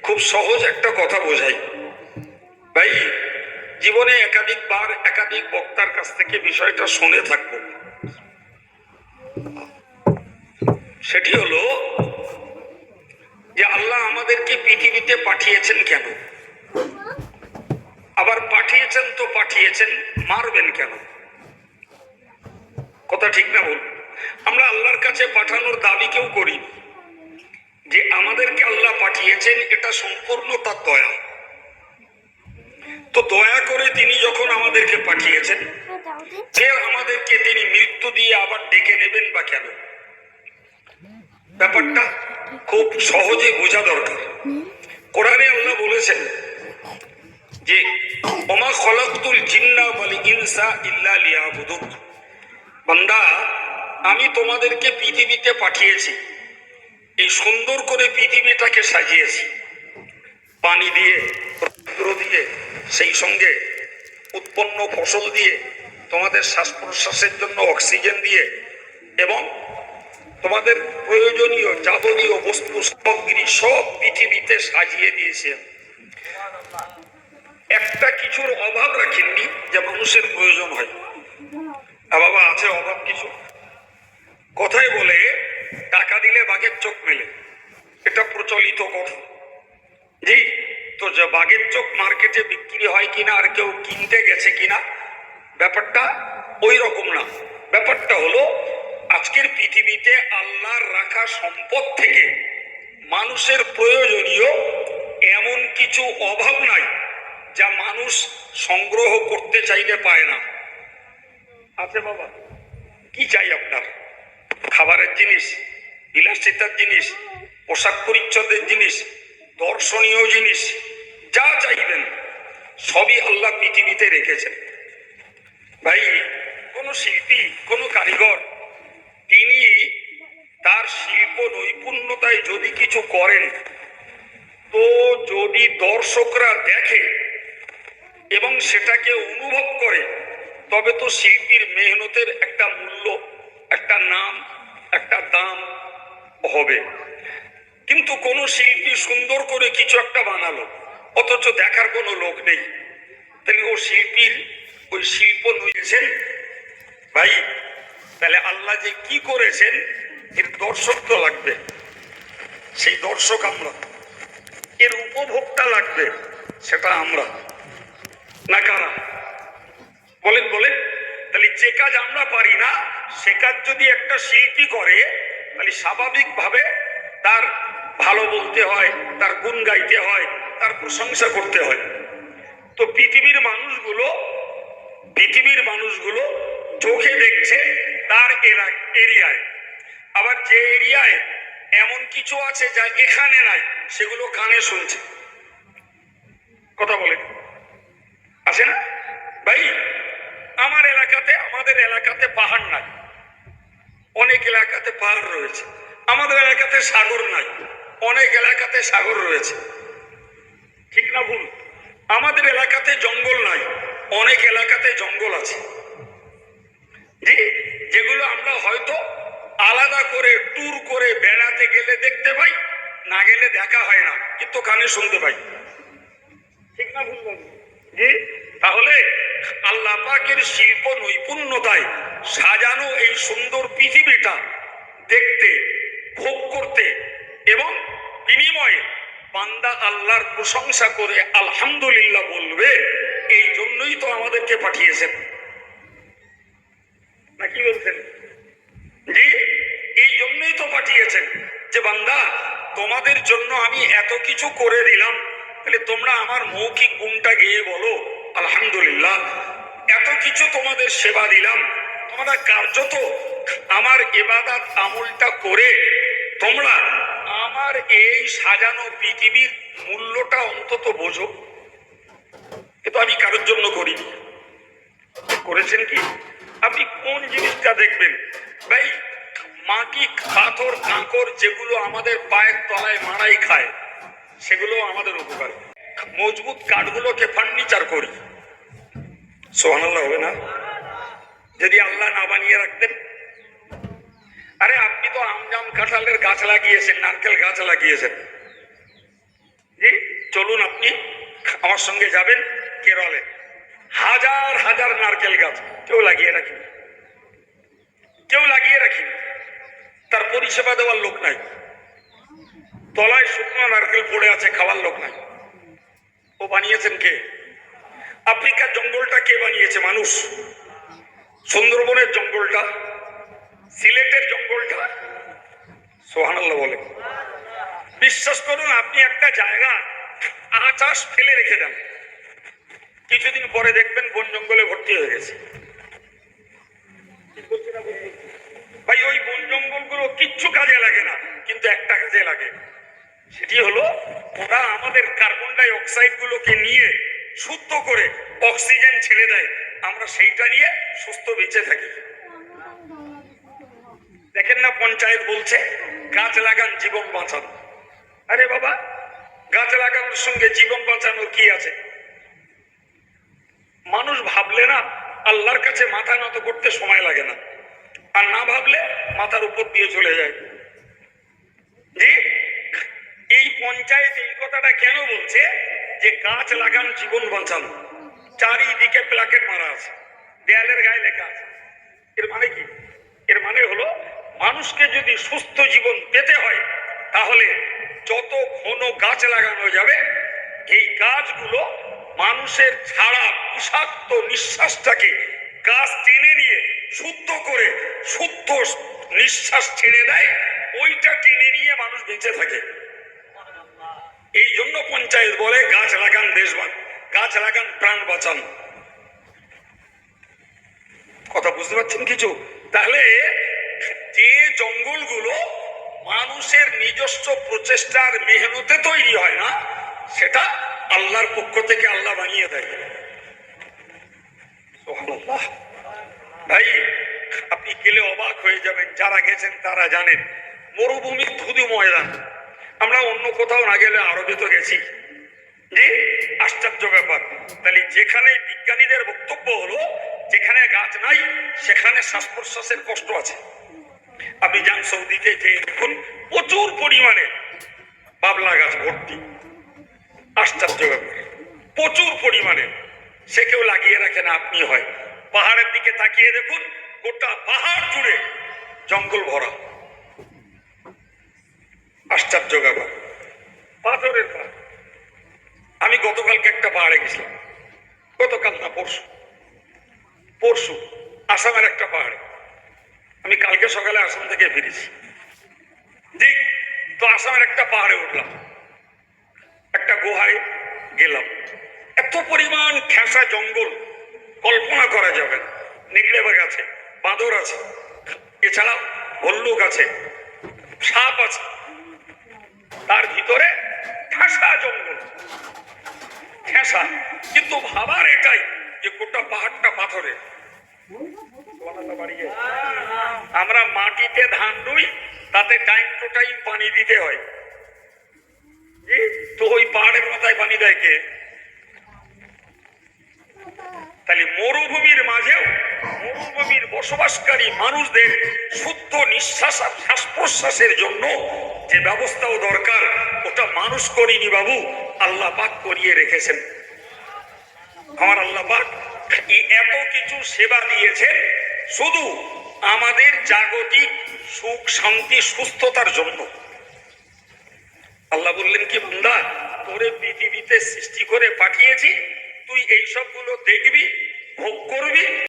খুব সহজ একটা কথা বোঝাই ভাই। জীবনে একাধিকবার একাধিক বক্তার কাছ থেকে বিষয়টা শুনে থাকবো। সেটি হলো যে আল্লাহ আমাদেরকে পৃথিবীতে পাঠিয়েছেন কেন, আবার পাঠিয়েছেন তো পাঠিয়েছেন মারবেন কেন? কথা ঠিক না বল? আমরা আল্লাহর কাছে পাঠানোর দাবি কেউ করি যে আমাদেরকে আল্লাহ পাঠিয়েছেন, এটা সম্পূর্ণ তার দয়া। তো দয়া করে তিনি যখন আমাদেরকে পাঠিয়েছেন, যে আমাদেরকে তিনি মৃত্যু দিয়ে আবার ডেকে নেবেন বা কেন? ব্যাপারটা খুব সহজে বোঝা দরকার। কোরআনে আল্লাহ বলেছেন যে ওমা খলাকতুল জিন্না ওয়াল ইনসা ইল্লা লিয়াবুদুন, বান্দা আমি তোমাদেরকে পৃথিবীতে পাঠিয়েছি, এই সুন্দর করে পৃথিবীটাকে সাজিয়েছি, পানি দিয়ে, রৌদ্র দিয়ে, সেই সঙ্গে উৎপন্ন ফসল দিয়ে, তোমাদের শ্বাস প্রশ্বাসের জন্য অক্সিজেন দিয়ে, এবং তোমাদের প্রয়োজনীয় যাবতীয় বস্তু সামগ্রী সব পৃথিবীতে সাজিয়ে দিয়েছে। একটা কিছুর অভাব রাখেননি যে মানুষের প্রয়োজন হয়। বাবা আছে অভাব কিছু? কথায় বলে টাকা দিলে বাঘের চোখ মেলে, এটা প্রচলিত কথা। জি, তো যে বাঘের চোখ মার্কেটে বিক্রি হয় কিনা, আর কেউ কিনতে গেছে কিনা, ব্যাপারটা ওই রকম না। ব্যাপারটা হলো আজকের পৃথিবীতে আল্লাহর রাখা সম্পদ থেকে মানুষের প্রয়োজনীয় এমন কিছু অভাব নাই যা মানুষ সংগ্রহ করতে চাইলে পায় না। আছে বাবা? কি চাই আপনার? খাবারের জিনিস, বিলাসিতার জিনিস, পোশাক পরিচ্ছদের জিনিস, দর্শনীয় জিনিস, যা চাইবেন সবই আল্লাহ পৃথিবীতে রেখেছেন। ভাই, কোন শিল্পী, কোন কারিগর, তিনি তার শিল্প নৈপুণ্যতায় যদি কিছু করেন, তো যদি দর্শকরা দেখে এবং সেটাকে অনুভব করে, তবে তো শিল্পীর মেহনতের একটা মূল্য, একটা নাম, একটা দাম হবে। কিন্তু কোন শিল্পী সুন্দর করে কিছু একটা বানালো, অথচ দেখার কোনো লোক নেই, তাহলে ও শিল্পীর ওই শিল্প নিয়েছেন ভাই? তাহলে আল্লাহ যে কি করেছেন এর দর্শক তো লাগবে, সেই দর্শক আমরা, এর উপভোক্তা লাগবে, সেটা আমরা না কারা? বলেন বলেন। তাহলে যে কাজ আমরা পারি না, সে কাজ যদি একটা শিল্পী করে, তাহলে স্বাভাবিকভাবে তার ভালো বলতে হয়, তার গুণ গাইতে হয়, তার প্রশংসা করতে হয়। তো পৃথিবীর মানুষগুলো চোখে দেখছে তার এরিয়ায়, আবার যে এরিয়ায় এমন কিছু আছে যা এখানে নাই, সেগুলো কানে শুনছে। কথা বলেন, আছে না ভাই? আমাদের এলাকাতে পাহাড় নাই, অনেক এলাকাতে পাহাড় রয়েছে। আমাদের এলাকাতে সাগর নাই, অনেক এলাকাতে সাগর রয়েছে। ঠিক না ভুল? আমাদের এলাকাতে জঙ্গল নাই, অনেক এলাকাতে জঙ্গল আছে। জি, যেগুলো আমরা হয়তো আলাদা করে ট্যুর করে বেড়াতে গেলে দেখতে পাই, না গেলে দেখা হয় না, কিন্তু কানে শুনতে পাই। ঠিক না ভুল বলবো? জি, তাহলে আল্লাহ পাকের শিল্প নৈপুণ্যতায় সাজানো এই সুন্দর পৃথিবীটা দেখতে, ভোগ করতে এবং বিনিময়ে বান্দা আল্লাহর প্রশংসা করে আলহামদুলিল্লাহ বলবে, এই জন্যই তো আমাদেরকে পাঠিয়েছেন। না কি বলছেন? জি, এই জন্যই তো পাঠিয়েছেন যে বান্দা তোমাদের জন্য আমি এত কিছু করে দিলাম, তাহলে তোমরা আমার মৌখিক গুণটা গেয়ে বলো আলহামদুলিল্লাহ। এত কিছু তোমাদের সেবা দিলাম, তোমরা কার্যত আমার ইবাদত আমলটা করে তোমরা আমার এই সাজানো পৃথিবীর মূল্যটা অন্তত বোঝো। কিন্তু আমি কারোর জন্য করিনি। করেছেন কি? আপনি কোন জিনিসটা দেখবেন ভাই? মাটি, পাথর, কাঁকর যেগুলো আমাদের পায়ের তলায় মারাই খায়, সেগুলো আমাদের উপকার। মজবুত কাঠগুলোকে ফার্নিচার করি, সুবহানাল্লাহ হবে না যদি আল্লাহ না বানিয়ে রাখতেন? আরে আপনি তো আম জাম কাঁঠালের গাছ লাগিয়েছেন, নারকেল গাছ লাগিয়েছেন, জি, চলুন আপনি আমার সঙ্গে যাবেন কেরলে, হাজার হাজার নারকেল গাছ কেউ লাগিয়ে রাখেন, কেউ লাগিয়ে রাখেন, তার পরিষেবা দেওয়ার লোক নাই, তলায় শুকনো নারকেল পড়ে আছে, খাওয়ার লোক নাই। ও বানিয়েছেন কে? আফ্রিকার জঙ্গলটা কে বানিয়েছে? মানুষ। সুন্দরবনের জঙ্গলটা, সিলেটের জঙ্গলটা, সুবহানাল্লাহ বলে। বিশ্বাস করুন, আপনি একটা জায়গা আচাশ ফেলে রেখে দেন, কিছুদিন পরে দেখবেন বন জঙ্গলে ভর্তি হয়ে গেছে। ভাই ওই বন জঙ্গল গুলো কিচ্ছু কাজে লাগে না, কিন্তু একটা কাজে লাগে, সেটি হলো ওরা আমাদের কার্বন ডাই অক্সাইড গুলোকে নিয়ে শুদ্ধ করে অক্সিজেন ছেড়ে দেয়, আমরা সেইটা নিয়ে সুস্থ বেঁচে থাকি। দেখেন না, পঞ্চায়েত বলছে গাছ লাগান জীবন বাঁচান। আরে বাবা, গাছ লাগানোর সঙ্গে জীবন বাঁচানোর কি আছে? মানুষ ভাবলে না আল্লাহর কাছে মাথা নত করতে সময় লাগে না, আর না ভাবলে মাথার উপর দিয়ে চলে যায়। জি, এই পঞ্চায়েত এই কথাটা কেন বলছে যে গাছ লাগান জীবন বাঁচান? চারিদিকে প্লাকেট মারা আছে, দেয়ালের গায়ে লেখা আছে। এর মানে কি? এর মানে হলো মানুষকে যদি সুস্থ জীবন পেতে হয় তাহলে যত ঘন গাছ লাগানো যাবে, এই গাছগুলো মানুষের ছাড়া বিষাক্ত নিঃশ্বাসটাকে গাছ টেনে নিয়ে শুদ্ধ করে শুদ্ধ নিঃশ্বাস ছেড়ে দেয়, ওইটা টেনে নিয়ে মানুষ বেঁচে থাকে। এই জন্য পঞ্চায়েত বলে গাছ লাগান দেশ বাঁচান, গাছ লাগান প্রাণ বাঁচান। কথা বুঝতে পারছেন কিছু? তাহলে যে জঙ্গলগুলো মানুষের নিজস্ব প্রচেষ্টার মেহনতে তৈরি হয় না, সেটা আল্লাহর পক্ষ থেকে আল্লাহ বানিয়ে দেয়। সুবহানাল্লাহ। ভাই আপনি গেলে অবাক হয়ে যাবেন, যারা গেছেন তারা জানেন, মরুভূমির ধুধু ময়দান। আমরা অন্য কোথাও না গেলে আরবে তো গেছি, যে আশ্চর্য ব্যাপার। তাহলে যেখানে বিজ্ঞানীদের বক্তব্য হলো যেখানে গাছ নাই সেখানে শ্বাস প্রশ্বাসের কষ্ট আছে। আপনি যান সৌদিতে, যে দেখুন প্রচুর পরিমাণে বাবলা গাছ ভর্তি, আশ্চর্য ব্যাপার, প্রচুর পরিমাণে। সে কেউ লাগিয়ে রাখে না, আপনি হয়। পাহাড়ের দিকে তাকিয়ে দেখুন, গোটা পাহাড় জুড়ে জঙ্গল ভরা, আশ্চর্য ব্যাপার, পাথরের পাহাড়। আমি গতকালকে একটা পাহাড়ে গেছিলাম, গতকাল না পরশু আসামের একটা পাহাড়ে। আমি কালকে সকালে আসাম থেকে ফিরেছি। জি, তো আসামের একটা পাহাড়ে উঠলাম, একটা গুহায় গেলাম। এত পরিমাণ ঠেসা জঙ্গল কল্পনা করা যাবে না। নেকড়ে বাঘ আছে, বাঁদর আছে, এছাড়াও ভল্লুক আছে, সাপ আছে, তার ভিতরে ঠেসা জঙ্গল, ঠেসা। কিন্তু ভাবার এটাই যে গোটা পাহাড়টা পাথরের। আমরা মাটিতে ধান রুই, তাতে টাইম টু টাইম পানি দিতে হয়, তো ওই পাহাড়ের মাথায় পানি দেয় কে? তাহলে মরুভূমির মাঝেও মরুভূমির বসবাসকারী মানুষদের শুদ্ধ নিঃশ্বাস শ্বাস প্রশ্বাসের জন্য যে ব্যবস্থাও দরকার, ওটা মানুষ করিনি বাবু, আল্লাহ পাক করিয়ে রেখেছেন। আমার আল্লাহ পাক এত কিছু সেবা দিয়েছেন শুধু আমাদের জাগতিক সুখ শান্তি সুস্থতার জন্য। আল্লাহ বললেন কি, বান্দা তোরে পৃথিবীতে সৃষ্টি করে পাঠিয়েছি, তুই এই সবগুলো দেখবি, ভোগ করবি,